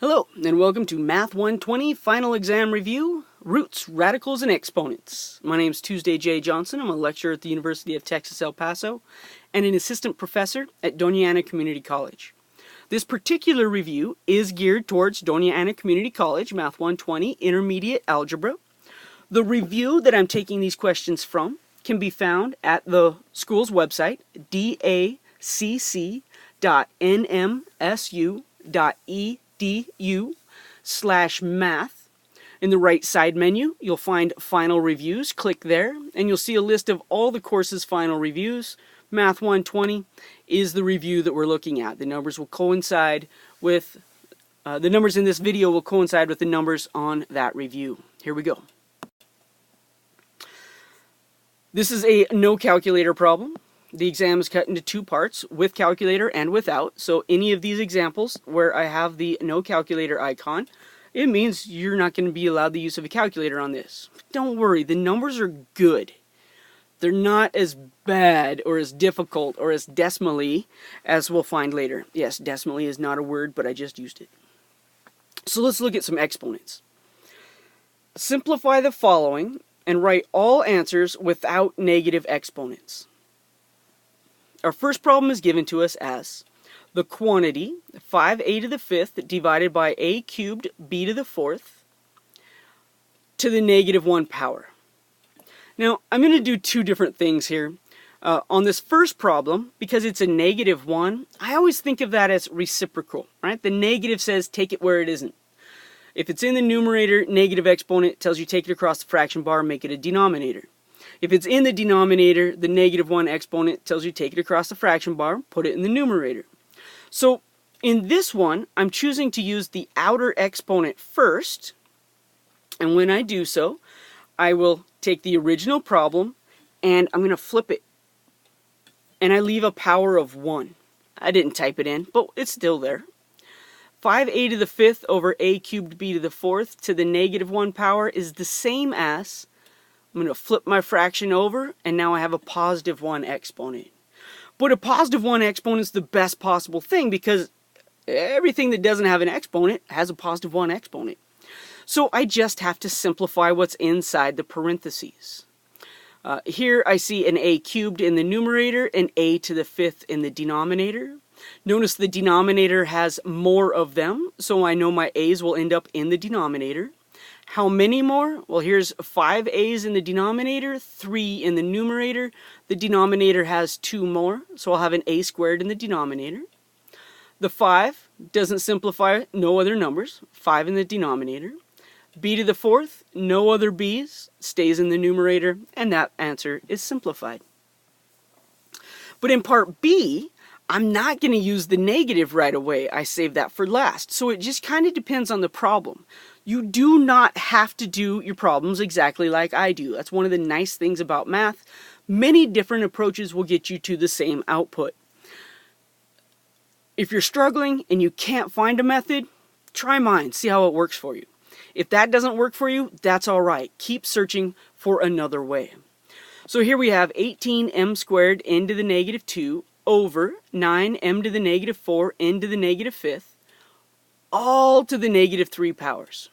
Hello, and welcome to Math 120 Final Exam Review, Roots, Radicals, and Exponents. My name is Tuesday J. Johnson. I'm a lecturer at the University of Texas, El Paso, and an assistant professor at Doña Ana Community College. This particular review is geared towards Doña Ana Community College, Math 120, Intermediate Algebra. The review that I'm taking these questions from can be found at the school's website, dacc.nmsu.edu/math. In the right side menu, you'll find Final Reviews. Click there, and you'll see a list of all the course's final reviews. Math 120 is the review that we're looking at. The numbers will coincide with, the numbers in this video will coincide with the numbers on that review. Here we go. This is a no calculator problem. The exam is cut into two parts, with calculator and without. So any of these examples where I have the no calculator icon, it means you're not going to be allowed the use of a calculator on this. Don't worry, the numbers are good. They're not as bad or as difficult or as decimally as we'll find later. Yes, decimally is not a word, but I just used it. So let's look at some exponents. Simplify the following and write all answers without negative exponents. Our first problem is given to us as the quantity 5a to the fifth divided by a cubed b to the fourth to the negative 1 power. Now, I'm going to do two different things here. On this first problem, because it's a negative 1, I always think of that as reciprocal, right? The negative says take it where it isn't. If it's in the numerator, negative exponent tells you take it across the fraction bar, make it a denominator. If it's in the denominator, the negative 1 exponent tells you take it across the fraction bar, put it in the numerator. So in this one, I'm choosing to use the outer exponent first, and when I do so, I will take the original problem and I'm going to flip it, and I leave a power of 1. I didn't type it in, but it's still there. 5a to the fifth over a cubed b to the fourth to the negative 1 power is the same as, I'm going to flip my fraction over, and now I have a positive 1 exponent. But a positive 1 exponent is the best possible thing because everything that doesn't have an exponent has a positive 1 exponent. So I just have to simplify what's inside the parentheses. Here I see an a cubed in the numerator and a to the fifth in the denominator. Notice the denominator has more of them, so I know my a's will end up in the denominator. How many more? Well, here's 5 a's in the denominator, 3 in the numerator. The denominator has 2 more, so I'll have an a squared in the denominator. The 5 doesn't simplify, no other numbers, 5 in the denominator. B to the fourth, no other b's, stays in the numerator, and that answer is simplified. But in part B, I'm not going to use the negative right away. I save that for last. So it just kind of depends on the problem. You do not have to do your problems exactly like I do. That's one of the nice things about math. Many different approaches will get you to the same output. If you're struggling and you can't find a method, try mine. See how it works for you. If that doesn't work for you, that's all right. Keep searching for another way. So here we have 18m squared n to the negative 2 over 9m to the negative 4 n to the negative fifth, all to the negative 3 powers.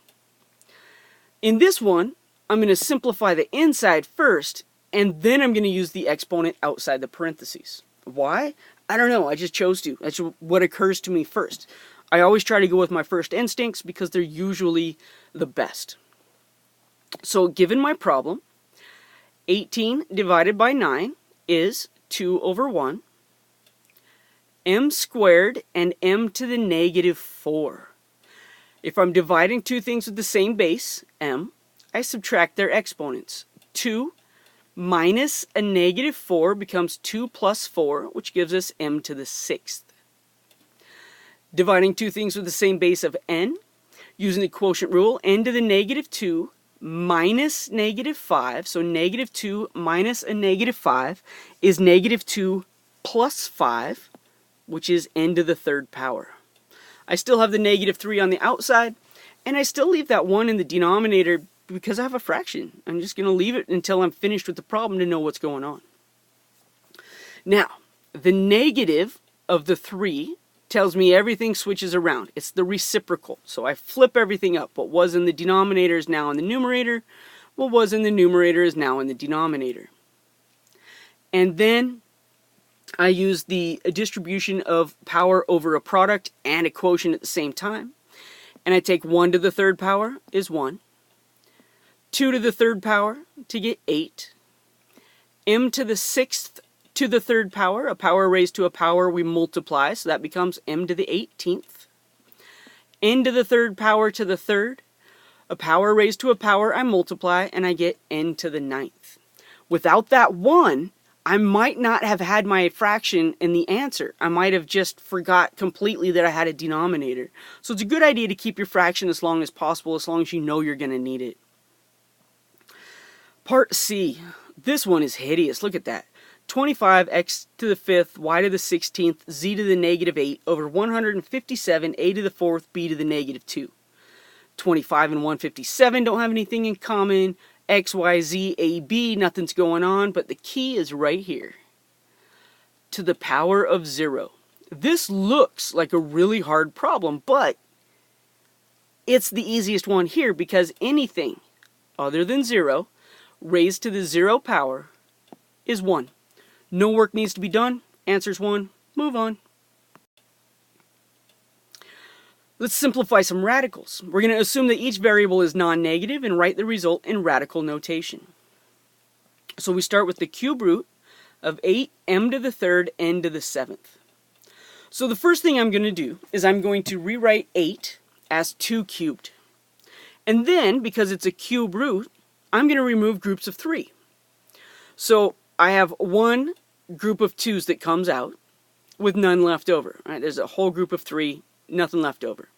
In this one, I'm going to simplify the inside first, and then I'm going to use the exponent outside the parentheses. Why? I don't know. I just chose to. That's what occurs to me first. I always try to go with my first instincts because they're usually the best. So given my problem, 18 divided by 9 is 2 over 1. M squared and m to the negative 4. If I'm dividing two things with the same base, m, I subtract their exponents. 2 minus a negative 4 becomes 2 plus 4, which gives us m to the 6th. Dividing two things with the same base of n, using the quotient rule, n to the negative 2 minus negative 5, so negative 2 minus a negative 5 is negative 2 plus 5, which is n to the third power. I still have the negative 3 on the outside, and I still leave that 1 in the denominator because I have a fraction. I'm just going to leave it until I'm finished with the problem to know what's going on. Now, the negative of the 3 tells me everything switches around. It's the reciprocal. So I flip everything up. What was in the denominator is now in the numerator. What was in the numerator is now in the denominator. And then I use the distribution of power over a product and a quotient at the same time. And I take 1 to the third power is 1. 2 to the third power to get 8. M to the sixth to the third power, a power raised to a power we multiply, so that becomes m to the 18th. N to the third power to the third, a power raised to a power I multiply, and I get n to the 9th. Without that 1, I might not have had my fraction in the answer. I might have just forgot completely that I had a denominator. So it's a good idea to keep your fraction as long as possible, as long as you know you're going to need it. Part C. This one is hideous. Look at that. 25x to the 5th, y to the 16th, z to the negative 8 over 157, a to the 4th, b to the negative 2. 25 and 157 don't have anything in common. X, y, z, a, b, nothing's going on, but the key is right here. To the power of 0. This looks like a really hard problem, but it's the easiest one here because anything other than 0 raised to the 0 power is 1. No work needs to be done. Answer's 1. Move on. Let's simplify some radicals. We're going to assume that each variable is non-negative and write the result in radical notation. So we start with the cube root of 8m to the third n to the 7th. So the first thing I'm going to do is I'm going to rewrite 8 as 2 cubed. And then, because it's a cube root, I'm going to remove groups of 3. So I have one group of 2's that comes out with none left over. Right? There's a whole group of 3, nothing left over.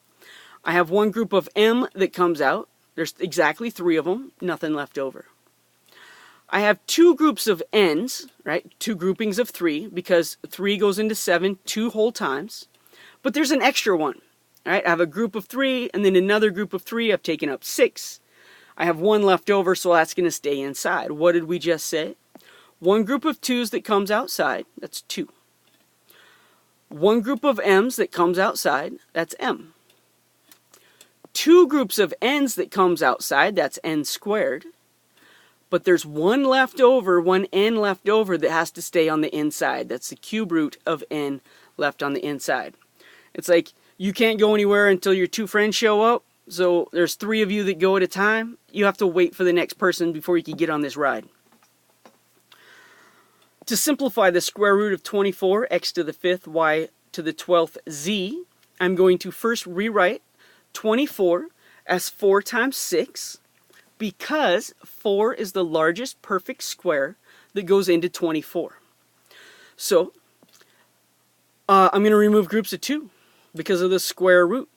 I have one group of m that comes out. There's exactly 3 of them, nothing left over. I have 2 groups of n's, right? 2 groupings of 3, because 3 goes into 7 2 whole times. But there's an extra one. Right? I have a group of 3, and then another group of 3. I've taken up 6. I have 1 left over, so that's going to stay inside. What did we just say? One group of 2's that comes outside, that's 2. One group of m's that comes outside, that's m. 2 groups of n's that comes outside, that's n squared. But there's one left over, one n left over that has to stay on the inside. That's the cube root of n left on the inside. It's like you can't go anywhere until your 2 friends show up. So there's 3 of you that go at a time. You have to wait for the next person before you can get on this ride. To simplify the square root of 24, x to the 5th, y to the 12th, z, I'm going to first rewrite 24 as 4 times 6 because 4 is the largest perfect square that goes into 24. So I'm going to remove groups of 2 because of the square root.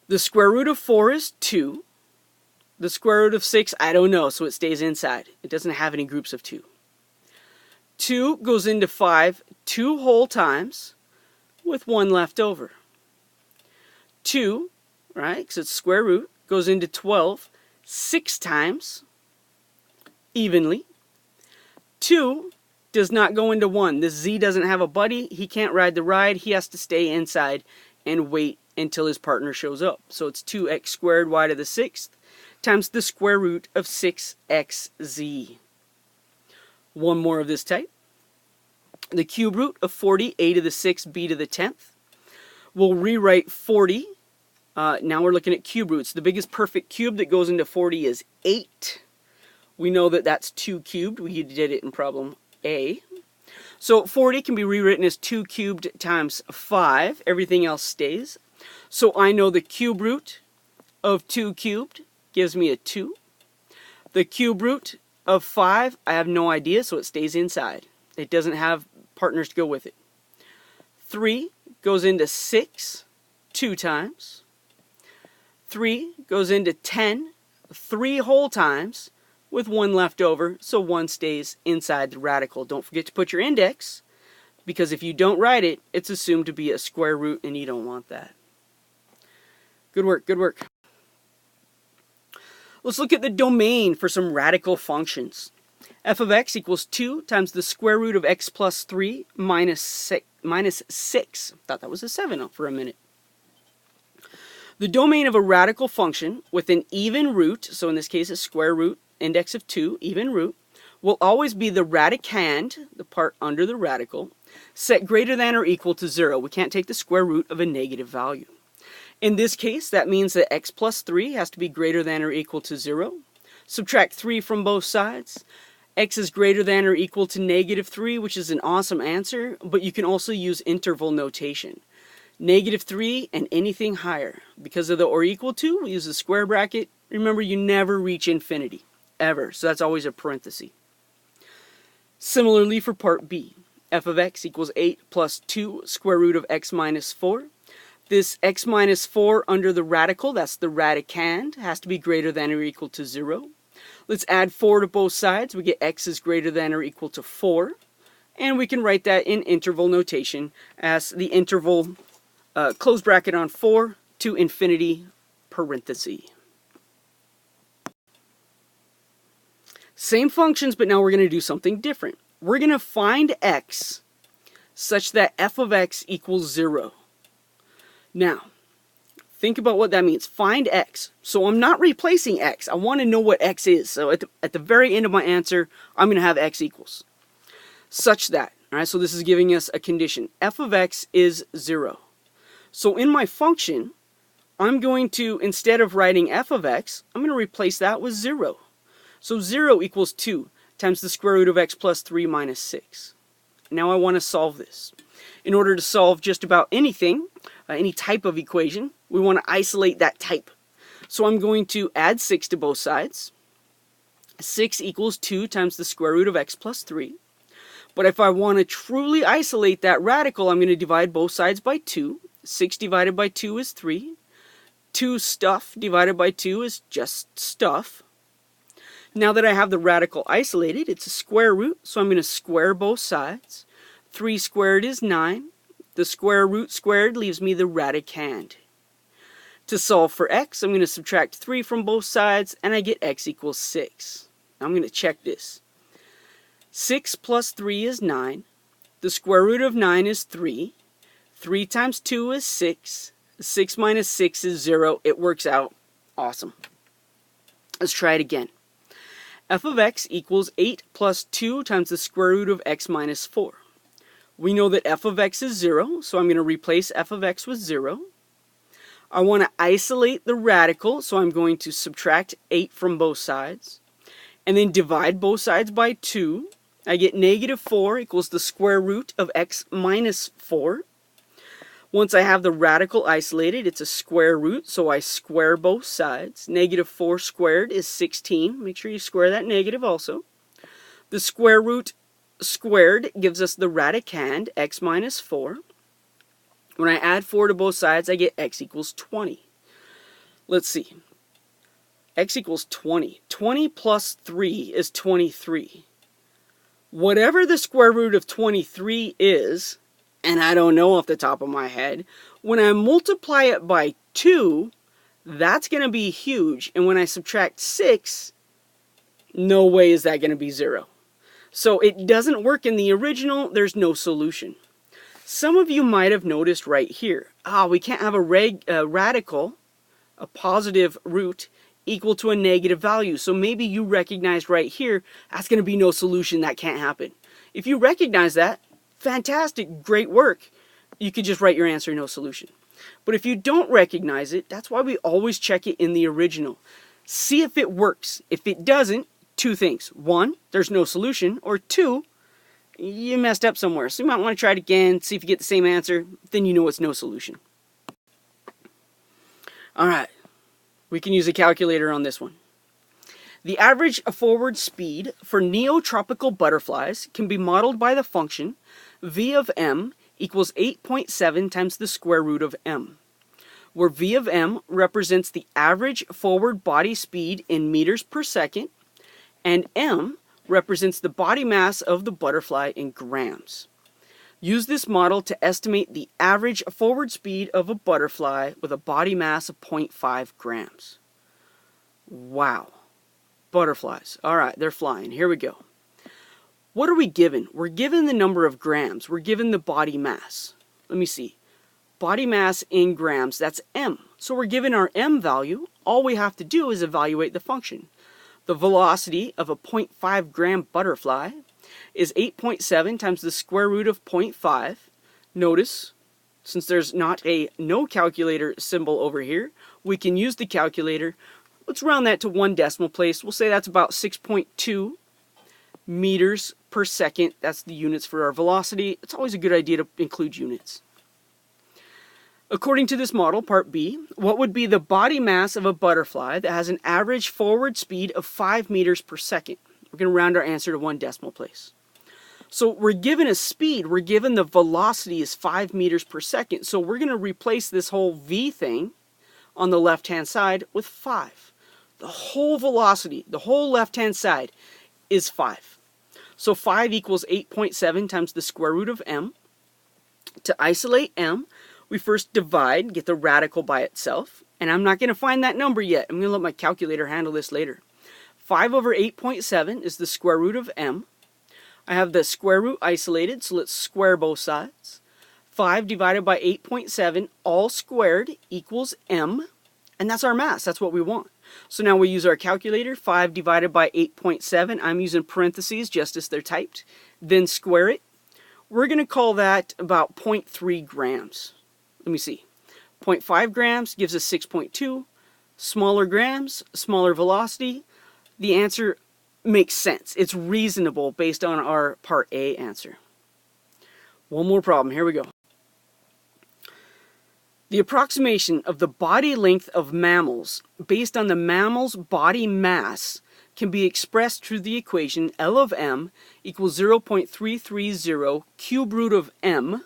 The square root of 4 is 2. The square root of 6, I don't know, so it stays inside. It doesn't have any groups of 2. 2 goes into 5 2 whole times with 1 left over. 2, right, because it's square root, goes into 12 6 times evenly. 2 does not go into 1. This z doesn't have a buddy. He can't ride the ride. He has to stay inside and wait until his partner shows up. So it's 2x squared y to the 6th times the square root of 6xz. One more of this type. The cube root of 40, a to the 6th, b to the 10th. We'll rewrite 40. Now we're looking at cube roots. The biggest perfect cube that goes into 40 is 8. We know that that's 2 cubed. We did it in problem A. So 40 can be rewritten as 2 cubed times 5. Everything else stays. So I know the cube root of 2 cubed gives me a 2. The cube root of 5, I have no idea, so it stays inside. It doesn't have partners to go with it. 3 goes into 6 2 times. 3 goes into 10 3 whole times with 1 left over, so 1 stays inside the radical. Don't forget to put your index, because if you don't write it, it's assumed to be a square root, and you don't want that. Good work, good work. Let's look at the domain for some radical functions. f of x equals 2 times the square root of x plus 3 minus 6. Thought that was a 7 for a minute. The domain of a radical function with an even root, so in this case a square root, index of 2, even root, will always be the radicand, the part under the radical, set greater than or equal to 0. We can't take the square root of a negative value. In this case, that means that x plus 3 has to be greater than or equal to 0. Subtract 3 from both sides. X is greater than or equal to negative 3, which is an awesome answer, but you can also use interval notation. Negative 3 and anything higher. Because of the or equal to, we use the square bracket. Remember, you never reach infinity, ever, so that's always a parenthesis. Similarly for part B, f of x equals 8 plus 2 square root of x minus 4. This x minus 4 under the radical, that's the radicand, has to be greater than or equal to 0. Let's add 4 to both sides. We get x is greater than or equal to 4. And we can write that in interval notation as the interval close bracket on 4 to infinity parenthesis. Same functions, but now we're going to do something different. We're going to find x such that f of x equals 0. Now, think about what that means. Find x. So I'm not replacing x. I want to know what x is. So at the very end of my answer, I'm going to have x equals. Such that, all right, so this is giving us a condition. F of x is 0. So in my function, I'm going to, instead of writing f of x, I'm going to replace that with 0. So 0 equals 2 times the square root of x plus 3 minus 6. Now I want to solve this. In order to solve just about anything, any type of equation, we want to isolate that type. So I'm going to add 6 to both sides. 6 equals 2 times the square root of x plus 3. But if I want to truly isolate that radical, I'm going to divide both sides by 2. 6 divided by 2 is 3. 2 stuff divided by 2 is just stuff. Now that I have the radical isolated, it's a square root, so I'm going to square both sides. 3 squared is 9. The square root squared leaves me the radicand. To solve for x, I'm going to subtract 3 from both sides, and I get x equals 6. Now I'm going to check this. 6 plus 3 is 9. The square root of 9 is 3. 3 times 2 is 6. 6 minus 6 is 0. It works out. Awesome. Let's try it again. F of x equals 8 plus 2 times the square root of x minus 4. We know that f of x is 0, so I'm going to replace f of x with 0. I want to isolate the radical, so I'm going to subtract 8 from both sides. And then divide both sides by 2. I get negative 4 equals the square root of x minus 4. Once I have the radical isolated, it's a square root, so I square both sides. Negative 4 squared is 16. Make sure you square that negative also. The square root squared gives us the radicand, x minus 4. When I add 4 to both sides, I get x equals 20. Let's see. X equals 20. 20 plus 3 is 23. Whatever the square root of 23 is, and I don't know off the top of my head, when I multiply it by 2, that's going to be huge. And when I subtract 6, no way is that going to be 0. So it doesn't work in the original. There's no solution. Some of you might have noticed right here, we can't have a radical, a positive root, equal to a negative value. So maybe you recognize right here, that's going to be no solution. That can't happen. If you recognize that, fantastic, great work. You could just write your answer, no solution. But if you don't recognize it, that's why we always check it in the original. See if it works. If it doesn't, 2 things. 1, there's no solution. Or 2, you messed up somewhere. So you might want to try it again, see if you get the same answer. Then you know it's no solution. Alright, we can use a calculator on this one. The average forward speed for neotropical butterflies can be modeled by the function v of m equals 8.7 times the square root of m, where v of m represents the average forward body speed in meters per second, and m represents the body mass of the butterfly in grams. Use this model to estimate the average forward speed of a butterfly with a body mass of 0.5 grams. Wow. Butterflies. Alright, they're flying. Here we go. What are we given? We're given the number of grams. We're given the body mass. Let me see. Body mass in grams, that's m. So we're given our m value. All we have to do is evaluate the function. The velocity of a 0.5 gram butterfly is 8.7 times the square root of 0.5. Notice, since there's not a no calculator symbol over here, we can use the calculator. Let's round that to 1 decimal place. We'll say that's about 6.2 meters per second. That's the units for our velocity. It's always a good idea to include units. According to this model, part B, what would be the body mass of a butterfly that has an average forward speed of 5 meters per second? We're going to round our answer to 1 decimal place. So we're given a speed, we're given the velocity is 5 meters per second. So we're going to replace this whole v thing on the left-hand side with 5. The whole velocity, the whole left-hand side is 5. So 5 equals 8.7 times the square root of m. To isolate m, we first divide, get the radical by itself. And I'm not going to find that number yet. I'm going to let my calculator handle this later. 5 over 8.7 is the square root of m. I have the square root isolated, so let's square both sides. 5 divided by 8.7 all squared equals m. And that's our mass. That's what we want. So now we use our calculator. 5 divided by 8.7. I'm using parentheses just as they're typed. Then square it. We're going to call that about 0.3 grams. Let me see. 0.5 grams gives us 6.2. Smaller grams, smaller velocity. The answer makes sense. It's reasonable based on our part A answer. One more problem. Here we go. The approximation of the body length of mammals based on the mammal's body mass can be expressed through the equation L of m equals 0.330 cube root of m,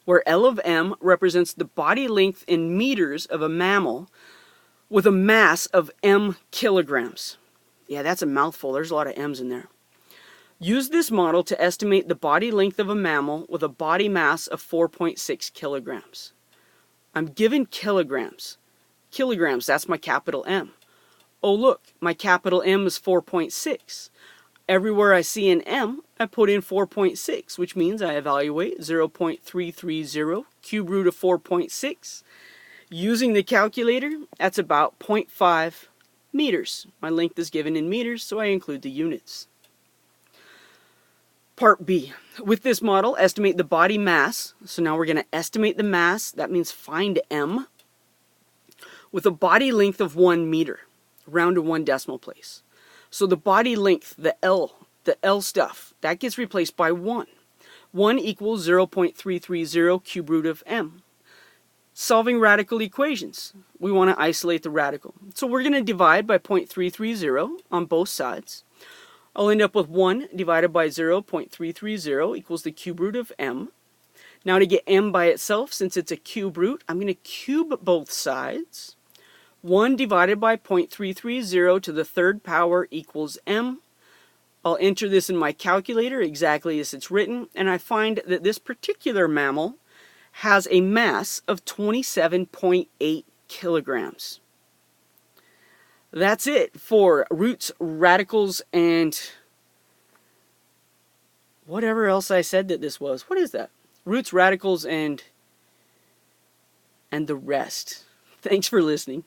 where L of m represents the body length in meters of a mammal with a mass of m kilograms. Yeah, that's a mouthful. There's a lot of m's in there. Use this model to estimate the body length of a mammal with a body mass of 4.6 kilograms. I'm given kilograms. Kilograms, that's my capital M. Oh look, my capital M is 4.6. Everywhere I see an M, I put in 4.6, which means I evaluate 0.330 cube root of 4.6. Using the calculator, that's about 0.5 meters. My length is given in meters, so I include the units. Part B. With this model, estimate the body mass. So now we're going to estimate the mass. That means find m. With a body length of 1 meter. Round to 1 decimal place. So the body length, the L stuff, that gets replaced by 1. 1 equals 0.330 cube root of m. Solving radical equations. We want to isolate the radical. So we're going to divide by 0.330 on both sides. I'll end up with 1 divided by 0.330 equals the cube root of m. Now to get m by itself, since it's a cube root, I'm going to cube both sides. 1 divided by 0.330 to the third power equals m. I'll enter this in my calculator exactly as it's written, and I find that this particular mammal has a mass of 27.8 kilograms. That's it for roots, radicals, and whatever else I said that this was. What is that? Roots, radicals, and the rest. Thanks for listening.